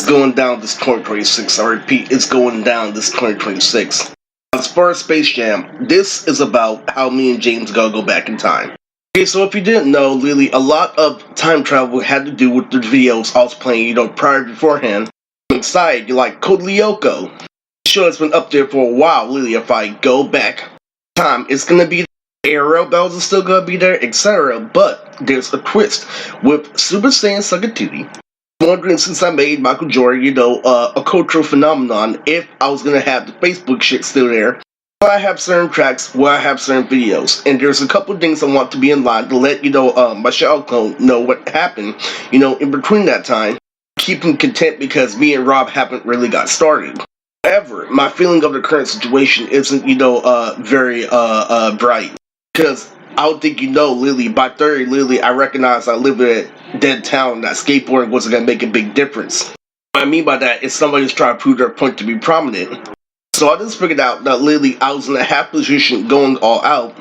It's going down this 2026. I repeat, it's going down this 2026. As far as Space Jam, this is about how me and James gotta go back in time. Okay, so if you didn't know, Lily, a lot of time travel had to do with the videos I was playing, prior beforehand. Inside, you like Code Lyoko. The show has been up there for a while, Lily. If I go back in time, it's gonna be Arrow Bells is still gonna be there, etc. But there's a twist with Super Saiyan Sagatiri. I'm wondering, since I made Michael Jordan, a cultural phenomenon, if I was gonna have the Facebook shit still there. Will I have certain tracks? Will I have certain videos? And there's a couple things I want to be in line to let my shell clone know what happened, in between that time. Keep him content because me and Rob haven't really got started. However, my feeling of the current situation isn't, very bright. Because I don't think Lily, by 30, Lily, I recognize I live in a dead town, that skateboarding wasn't going to make a big difference. What I mean by that is somebody's trying to prove their point to be prominent. So I just figured out that Lily, I was in a half position going all out.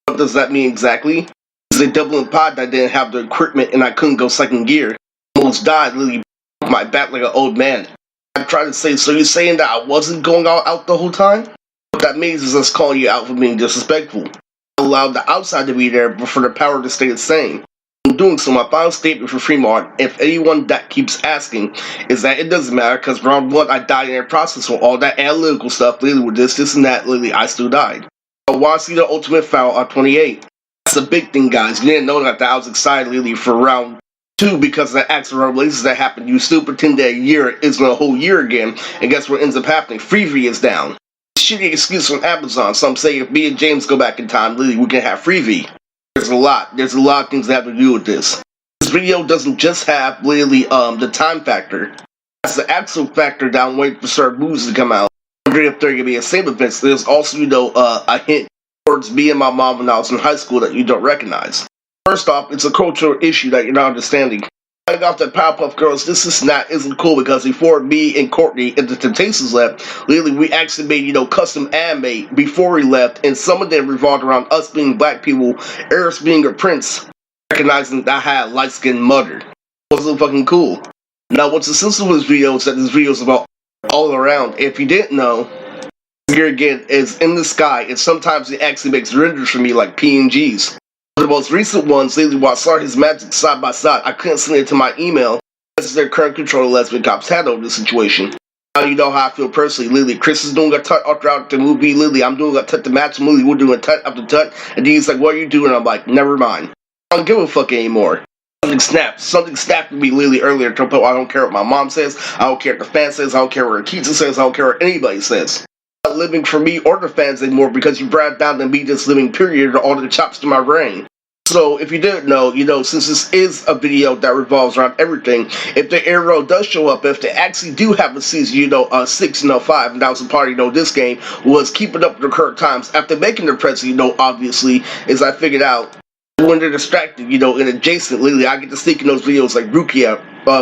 What does that mean exactly? It's a doubling pod that didn't have the equipment and I couldn't go second gear. Almost died, Lily, my back like an old man. I tried to say, so you're saying that I wasn't going all out the whole time? What that means is us calling you out for being disrespectful. Allowed the outside to be there, but for the power to stay the same. In doing so, my final statement for Fremont, if anyone that keeps asking, is that it doesn't matter, because round one I died in the process with all that analytical stuff, Lily, with this and that, Lily, I still died. I want to see the ultimate foul on 28. That's a big thing, guys. You didn't know that I was excited, Lily, for round two because of the acts of revelations that happened. You still pretend that a year isn't a whole year again, and guess what ends up happening? Freevee is down. Shitty excuse from Amazon. Some say if me and James go back in time, Lily, we can have Freevee. There's a lot of things that have to do with this. This video doesn't just have, Lily, the time factor. That's the actual factor that I'm waiting for certain movies to come out. I'm wondering if there gonna be a same event. So there's also, a hint towards me and my mom when I was in high school that you don't recognize. First off, it's a cultural issue that you're not understanding. Coming off that Powerpuff Girls, this isn't cool because before me and Courtney and the Temptations left, Lily, we actually made, custom anime before we left, and some of them revolved around us being black people, Eris being a prince, recognizing that I had a light-skinned mother. It wasn't fucking cool. Now, what's the sense of this video is that this video is about all around. If you didn't know, here again is in the sky, and sometimes it actually makes renders for me like PNGs. The most recent ones, Lily, while I saw his magic side by side, I couldn't send it to my email as their current controller lesbian cops handled the situation. Now you know how I feel personally, Lily. Chris is doing a tut all throughout the movie, Lily. I'm doing a tut to match the movie. We're doing a tut after tut. And then he's like, what are you doing? I'm like, never mind. I don't give a fuck anymore. Something snapped. Something snapped with me, Lily, earlier. I don't care what my mom says. I don't care what the fan says. I don't care what her teacher says. I don't care what anybody says. I'm not living for me or the fans anymore because you brought down to me just living period or all the chops to my brain. So, if you didn't know, since this is a video that revolves around everything, if the Arrow does show up, if they actually do have a season, 6 and 5, and that was a part, this game was keeping up with the current times. After making the press, obviously, as I figured out, when they're distracted, in adjacent, Lily, I get to sneak in those videos like Rukia,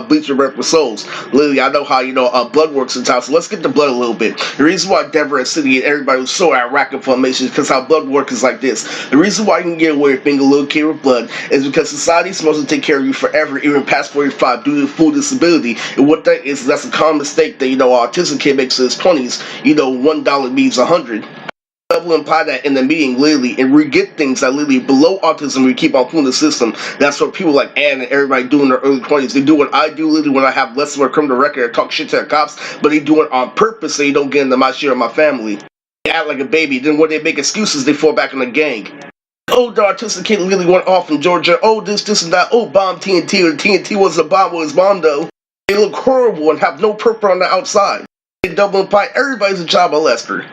Bleach Rebirth for Souls. Lily, I know how, blood works in town, so let's get to blood a little bit. The reason why Deborah and City and everybody was so irate of Formation is because how blood works is like this. The reason why you can get away with being a little kid with blood is because society's supposed to take care of you forever, even past 45, due to full disability. And what that is, that's a common mistake that, autistic kid makes in his 20s. $1 means 100. Level imply that in the meeting, Lily, and we get things that Lily below autism, we keep on fooling the system. That's what people like Ann and everybody do in their early 20s. They do what I do, Lily, when I have less of a criminal record and talk shit to the cops, but they do it on purpose so you don't get into my share of my family. They act like a baby, then when they make excuses, they fall back in the gang. Oh, the autistic kid Lily went off in Georgia. Oh, this, and that. Oh, bomb TNT, or TNT was a bomb with his mom, though. They look horrible and have no purpose on the outside. They double imply everybody's a child molester.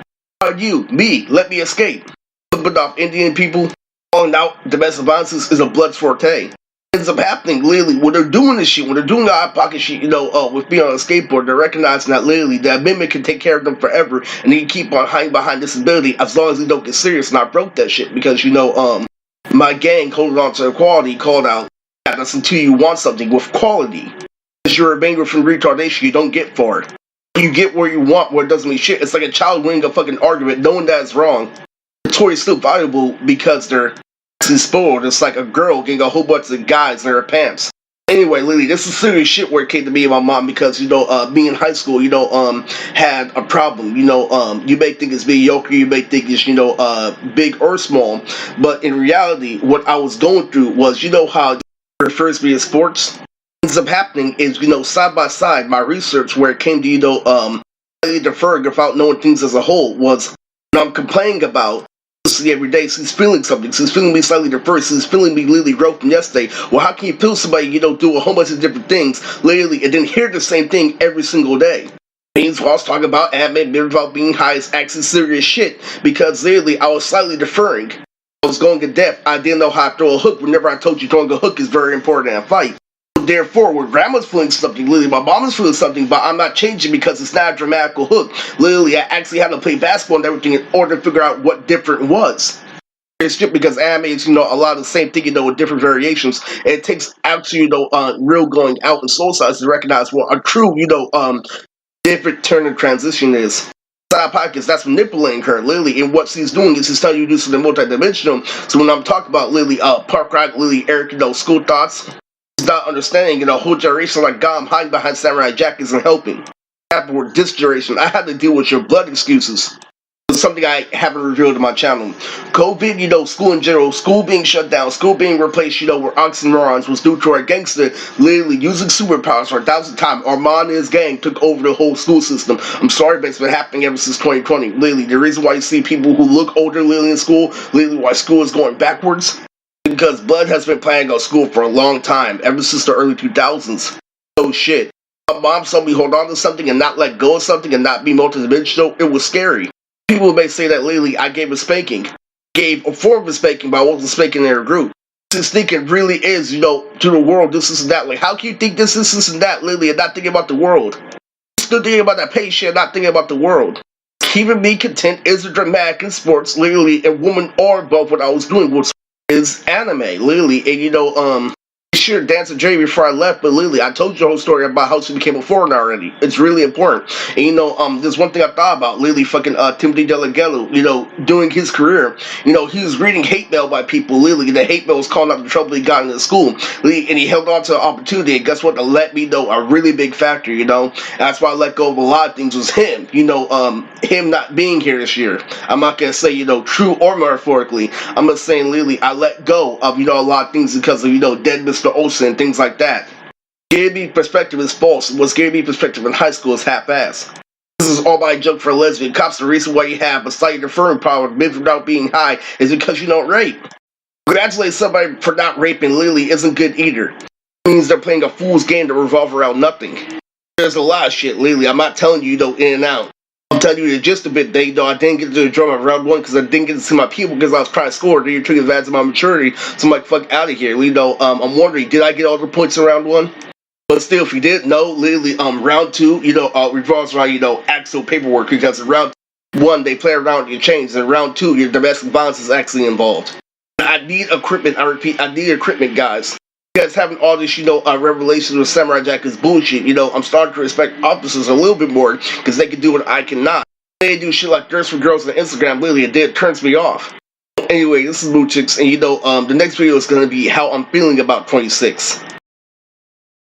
You, me, let me escape. But off Indian people, calling out domestic violence is a blood forte. It ends up happening, Lily, when they're doing this shit, when they're doing the eye pocket shit, with me on a skateboard, they're recognizing that Lily, that amendment can take care of them forever, and they can keep on hiding behind disability as long as they don't get serious. And I broke that shit because, my gang holding on to equality called out, that's until you want something with quality. Because you're a banger from retardation you don't get for it. You get where you want, where it doesn't mean shit. It's like a child winning a fucking argument, knowing that it's wrong. The toy is still valuable because they're spoiled. It's like a girl getting a whole bunch of guys in her pants. Anyway, Lily, this is serious shit where it came to me and my mom because me in high school, had a problem. You may think it's mediocre, you may think it's big or small, but in reality, what I was going through was how it refers to me as sports. What ends up happening is side by side, my research where it came to slightly deferring without knowing things as a whole was I'm complaining about every day. She's feeling something. She's feeling me slightly deferred. She's feeling me literally wrote from yesterday. Well, how can you feel somebody, do a whole bunch of different things, literally, and then hear the same thing every single day? Means what I was talking about anime, about being high is actually serious shit because literally I was slightly deferring. I was going to death. I didn't know how to throw a hook. Whenever I told you throwing a hook is very important in a fight. Therefore, when grandma's feeling something, literally my mom is feeling something, but I'm not changing because it's not a dramatical hook. Literally, I actually had to play basketball and everything in order to figure out what different was. It's just because anime is, a lot of the same thing, with different variations. And it takes actually, real going out and soul size to recognize what a true, different turn and transition is. Side podcast that's manipulating her, Lily, and what she's doing is she's telling you to do something multidimensional. So when I'm talking about Lily, Park Rock, Lily, Eric, school thoughts, not understanding, whole generation like God, I'm hiding behind Samurai Jack isn't helping. Afterward, this generation, I had to deal with your blood excuses. It's something I haven't revealed in my channel. COVID, school in general, school being shut down, school being replaced, with oxymorons was due to our gangster literally using superpowers for 1,000 times. Armand and his gang took over the whole school system. I'm sorry, but it's been happening ever since 2020. Literally, the reason why you see people who look older literally in school, literally why school is going backwards, because blood has been playing on school for a long time, ever since the early 2000s. Oh shit. My mom saw me hold on to something and not let go of something and not be multidimensional. It was scary. People may say that lately I gave a spanking. Gave a form of a spanking, but I wasn't spanking their group. This thinking really is, to the world, this and that. Like, how can you think this and that, Lily, and not thinking about the world? Still thinking about that patient, not thinking about the world. Keeping me content is a dramatic in sports, literally, and woman or both what I was doing was is anime, literally, and sure dance with Jerry before I left, but literally, I told you the whole story about how she became a foreigner already. It's really important. And there's one thing I thought about, literally fucking Timothy Delagelo, doing his career. He was reading hate mail by people, literally, and the hate mail was calling out the trouble he got in the school. Literally, and he held on to the opportunity, and guess what? To let me know a really big factor, and that's why I let go of a lot of things was him, him not being here this year. I'm not gonna say, true or metaphorically. I'm just saying, literally, I let go of, a lot of things because of, dead Mr. Olsen and things like that. Giving me perspective is false. What's giving me perspective in high school is half-ass. This is all my joke for lesbian cops. The reason why you have a slightly deferring power of men without being high is because you don't rape. Congratulate somebody for not raping Lily isn't good either. It means they're playing a fool's game to revolve around nothing. There's a lot of shit, Lily. I'm not telling you, in and out. I'm telling you the gist of it, I didn't get to the drum of round one because I didn't get to see my people because I was trying to score. Then you took advantage of my maturity, so I'm like, fuck out of here. I'm wondering, did I get all the points in round one? But still, if you didn't know, literally, round two, revolves around, actual paperwork because in round one, they play around with your chains, and round two, your domestic violence is actually involved. I need equipment, I repeat, I need equipment, guys. You guys having all this, revelations with Samurai Jack is bullshit. I'm starting to respect officers a little bit more because they can do what I cannot. They do shit like Thirst for Girls on Instagram, literally, it turns me off. Anyway, this is Moochix, and the next video is going to be how I'm feeling about 26.